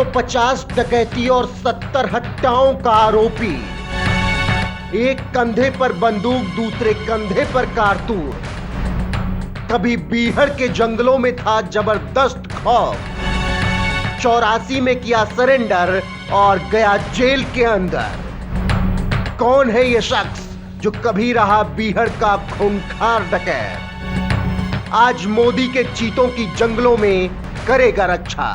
150 डकैती और 70 हत्याओं का आरोपी। एक कंधे पर बंदूक, दूसरे कंधे पर कारतूस। कभी बीहड़ के जंगलों में था जबरदस्त खौफ। 84 में किया सरेंडर और गया जेल के अंदर। कौन है ये शख्स जो कभी रहा बीहड़ का खूंखार डकैत? आज मोदी के चीतों की जंगलों में करेगा रक्षा।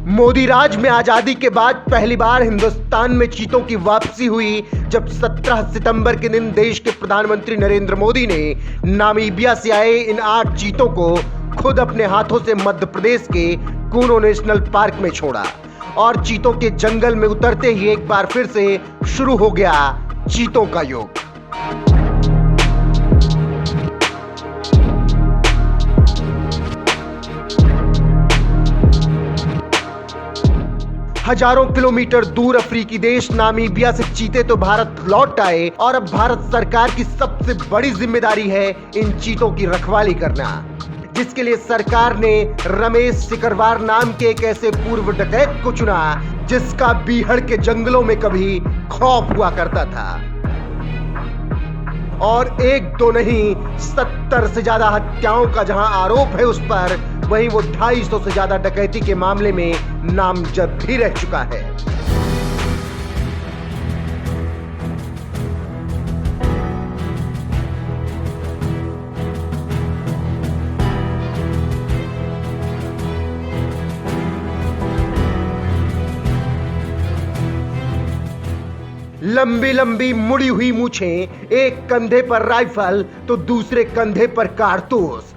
मोदी राज में आजादी के बाद पहली बार हिंदुस्तान में चीतों की वापसी हुई, जब 17 सितंबर के दिन देश के प्रधानमंत्री नरेंद्र मोदी ने नामीबिया से आए इन 8 चीतों को खुद अपने हाथों से मध्य प्रदेश के कूनो नेशनल पार्क में छोड़ा। और चीतों के जंगल में उतरते ही एक बार फिर से शुरू हो गया चीतों का युग। हजारों किलोमीटर दूर अफ्रीकी देश नामीबिया से चीते तो भारत लौट आए और अब भारत सरकार की सबसे बड़ी जिम्मेदारी है इन चीतों की रखवाली करना, जिसके लिए सरकार ने रमेश सिकरवार नाम के एक ऐसे पूर्व डकैत को चुना जिसका बीहड़ के जंगलों में कभी खौफ हुआ करता था। और एक दो नहीं, 70 से ज्यादा हत्याओं का जहां आरोप है उस पर, वहीं वो 250 से ज्यादा डकैती के मामले में नामजद भी रह चुका है। लंबी लंबी मुड़ी हुई मूछें, एक कंधे पर राइफल तो दूसरे कंधे पर कारतूस।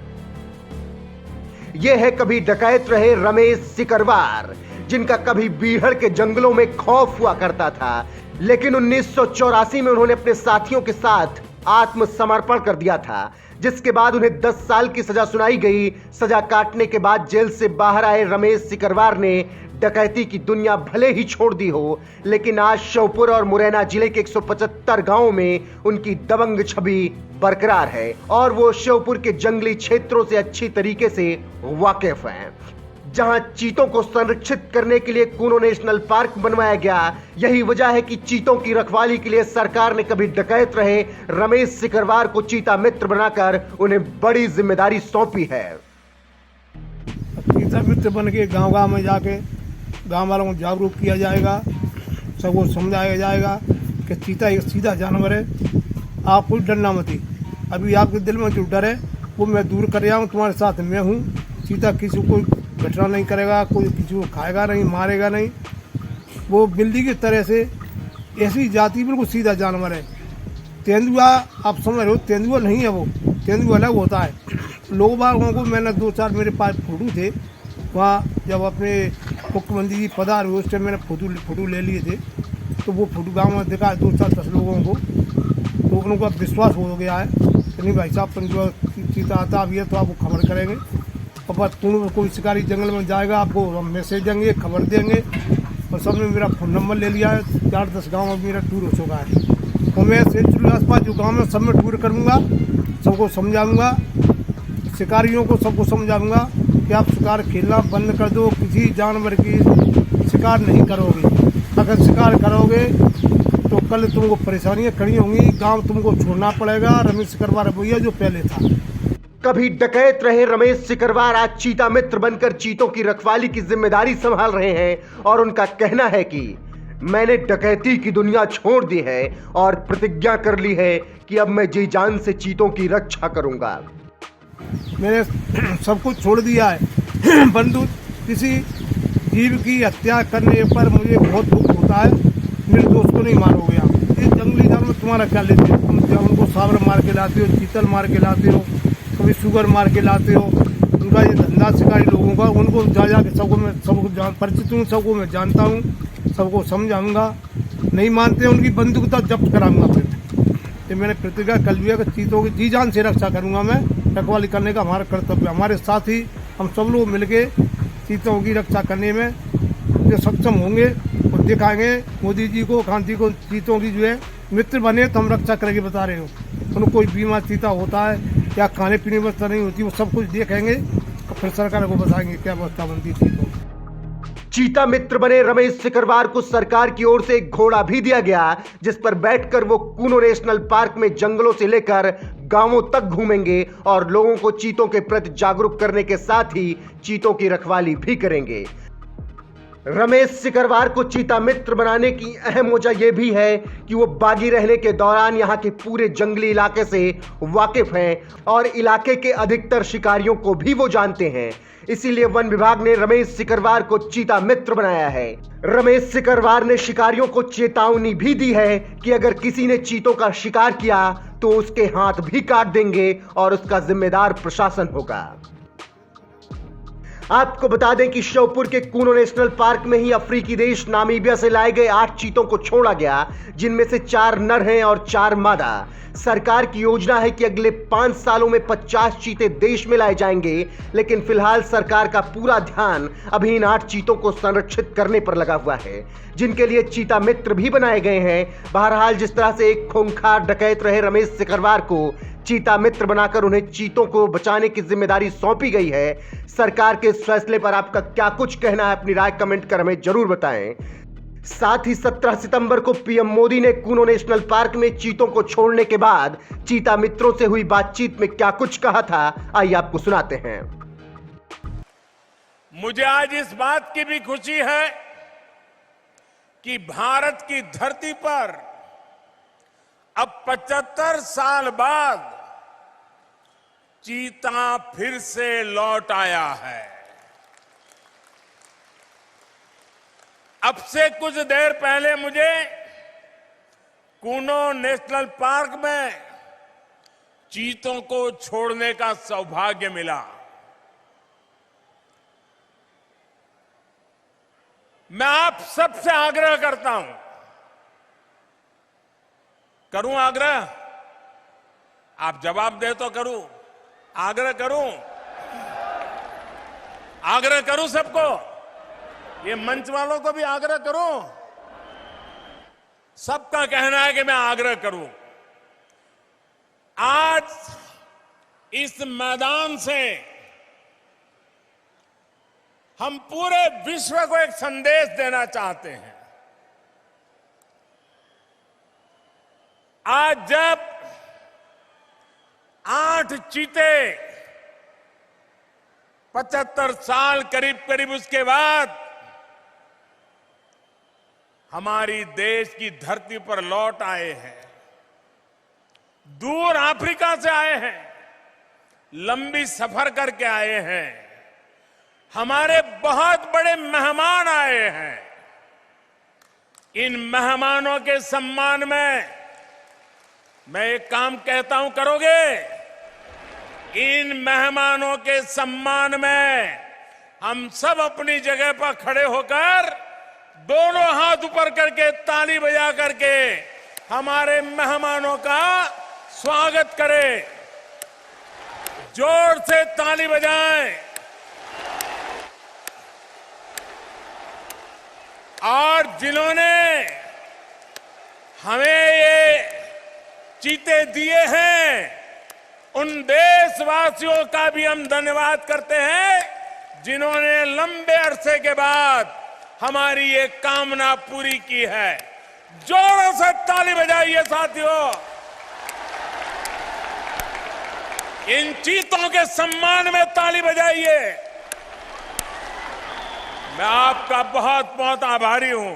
यह है कभी डकैत रहे रमेश सिकरवार, जिनका कभी बीहड़ के जंगलों में खौफ हुआ करता था, लेकिन 1984 में उन्होंने अपने साथियों के साथ आत्मसमर्पण कर दिया था, जिसके बाद उन्हें 10 साल की सजा सुनाई गई। सजा काटने के बाद जेल से बाहर आए रमेश सिकरवार ने डकैती की दुनिया भले ही छोड़ दी हो, लेकिन आज श्योपुर और मुरैना जिले के 175 गांवों में उनकी दबंग छवि बरकरार है और वो श्योपुर के जंगली क्षेत्रों से अच्छी तरीके से वाकिफ हैं। जहां चीतों को संरक्षित करने के लिए कूनो नेशनल पार्क बनवाया गया, यही वजह है कि चीतों की रखवाली के लिए सरकार ने कभी डकैत रहे रमेश सिकरवार को चीता मित्र बनाकर उन्हें बड़ी जिम्मेदारी सौंपी है। चीता मित्र बन के गाँव में जाके गाँव वालों को जागरूक किया जाएगा, सबको समझाया जाएगा कि चीता एक सीधा जानवर है, आप कोई डरना मत। अभी आपके दिल में जो डर है वो मैं दूर कर रहा हूँ, तुम्हारे साथ मैं हूँ। चीता किसी को घटना नहीं करेगा, कोई किसी को खाएगा नहीं, मारेगा नहीं। वो बिल्ली की तरह से ऐसी जाति बिल्कुल सीधा जानवर है। तेंदुआ आप समझ रहे हो, तेंदुआ नहीं है वो, तेंदुआ अलग होता है। लोगों को मैंने 2-4 मेरे पास फोटो थे, वहाँ जब अपने मुख्यमंत्री जी पधार हुए उस टाइम मैंने फोटो ले लिए थे, तो वो फोटो गाँव में दिखा 2-4-10 लोगों को, तो उनको अब विश्वास हो गया है कि नहीं भाई साहब तुम जो चीता आता भी है तो आपको खबर करेंगे। और बस तुम कोई शिकारी जंगल में जाएगा आपको हम मैसेज देंगे, खबर देंगे। और सबने मेरा फ़ोन नंबर ले लिया है, 4-10 गाँव में मेरा टूर हो चुका है। और मैं सेंचुरी के आसपास जो गाँव में सब में टूर करूँगा, सबको समझाऊँगा, शिकारियों को सबको समझाऊँगा कि आप शिकार खेलना बंद कर दो, किसी जानवर की शिकार नहीं करोगे। अगर शिकार करोगे तो कल तुमको परेशानियां खड़ी होंगी, गांव तुमको छोड़ना पड़ेगा। रमेश सिकरवार भैया जो पहले था। कभी डकैत रहे रमेश सिकरवार आज चीता मित्र बनकर चीतों की रखवाली की जिम्मेदारी संभाल रहे हैं और उनका कहना है कि मैंने डकैती की दुनिया छोड़ दी है और प्रतिज्ञा कर ली है कि अब मैं जी जान से चीतों की रक्षा करूंगा। मैंने सब कुछ छोड़ दिया है, परंतु किसी जीव की हत्या करने पर मुझे बहुत दुख होता है। मेरे दोस्त को नहीं मारोगे आप, ये जंगली जानवर तुम्हारा क्या लेते हो? तुम जब उनको सावर मार के लाते हो, चीतल मार के लाते हो, कभी शुगर मार के लाते हो। उनका ये धंधा शिकारी लोगों का, उनको जा के सबको परिचित हूँ, सबको मैं जानता हूँ, सबको समझाऊँगा। नहीं मानते उनकी बंदूक तक जब्त कराऊँगा। फिर ये मैंने प्रतिज्ञा कर लिया कि चीतों की जी जान से रक्षा करूँगा। मैं रखवाली करने का हमारा कर्तव्य, हमारे साथ ही हम सब लोग मिलके चीतों की रक्षा करने में जो सक्षम होंगे और दिखाएंगे मोदी जी को, गांधी को, चीतों की जो है मित्र बने तो हम रक्षा करेंगे। बता रहे हो उनको कोई बीमार चीता होता है या खाने पीने व्यवस्था नहीं होती, वो सब कुछ देखेंगे और फिर सरकार को बताएंगे क्या व्यवस्था बनती है चीतों। चीता मित्र बने रमेश सिकरवार को सरकार की ओर से एक घोड़ा भी दिया गया, जिस पर बैठकर वो कूनो नेशनल पार्क में जंगलों से लेकर गांवों तक घूमेंगे और लोगों को चीतों के प्रति जागरूक करने के साथ ही चीतों की रखवाली भी करेंगे। रमेश सिकरवार को चीता मित्र बनाने की अहम वजह यह भी है कि वो बागी रहने के दौरान यहाँ के पूरे जंगली इलाके से वाकिफ हैं और इलाके के अधिकतर शिकारियों को भी वो जानते हैं। इसीलिए वन विभाग ने रमेश सिकरवार को चीता मित्र बनाया है। रमेश सिकरवार ने शिकारियों को चेतावनी भी दी है कि अगर किसी ने चीतों का शिकार किया तो उसके हाथ भी काट देंगे और उसका जिम्मेदार प्रशासन होगा। आपको बता दें कि श्योपुर के कूनो नेशनल पार्क में ही अफ्रीकी देश नामीबिया से लाए गए 8 चीतों को छोड़ा गया, जिनमें से 4 नर हैं और 4 मादा। सरकार की योजना है कि अगले 5 सालों में 50 चीते देश में लाए जाएंगे, लेकिन फिलहाल सरकार का पूरा ध्यान अभी इन 8 चीतों को संरक्षित करने पर लगा हुआ है, जिनके लिए चीता मित्र भी बनाए गए हैं। बहरहाल जिस तरह से एक खूंखार डकैत रहे रमेश सिकरवार को चीता मित्र बनाकर उन्हें चीतों को बचाने की जिम्मेदारी सौंपी गई है, सरकार के इस फैसले पर आपका क्या कुछ कहना है, अपनी राय कमेंट कर हमें जरूर बताएं। साथ ही 17 सितंबर को पीएम मोदी ने कूनो नेशनल पार्क में चीतों को छोड़ने के बाद चीता मित्रों से हुई बातचीत में क्या कुछ कहा था, आइए आपको सुनाते हैं। मुझे आज इस बात की भी खुशी है कि भारत की धरती पर अब 75 साल बाद चीता फिर से लौट आया है। अब से कुछ देर पहले मुझे कूनो नेशनल पार्क में चीतों को छोड़ने का सौभाग्य मिला। मैं आप सबसे आग्रह करता हूं, करूं आग्रह? आप जवाब दे तो करूं, आग्रह करूं सबको, ये मंच वालों को भी आग्रह करूं, सबका कहना है कि मैं आग्रह करूं। आज इस मैदान से हम पूरे विश्व को एक संदेश देना चाहते हैं। आज जब 8 चीते 75 साल करीब उसके बाद हमारी देश की धरती पर लौट आए हैं, दूर अफ्रीका से आए हैं, लंबी सफर करके आए हैं, हमारे बहुत बड़े मेहमान आए हैं। इन मेहमानों के सम्मान में मैं एक काम कहता हूं, करोगे? इन मेहमानों के सम्मान में हम सब अपनी जगह पर खड़े होकर दोनों हाथ ऊपर करके ताली बजा करके हमारे मेहमानों का स्वागत करें। जोर से ताली बजाएं और जिन्होंने हमें ये चीते दिए हैं उन देशवासियों का भी हम धन्यवाद करते हैं, जिन्होंने लंबे अरसे के बाद हमारी ये कामना पूरी की है। जोरों से ताली बजाइए साथियों। इन चीतों के सम्मान में ताली बजाइए। मैं आपका बहुत बहुत आभारी हूं।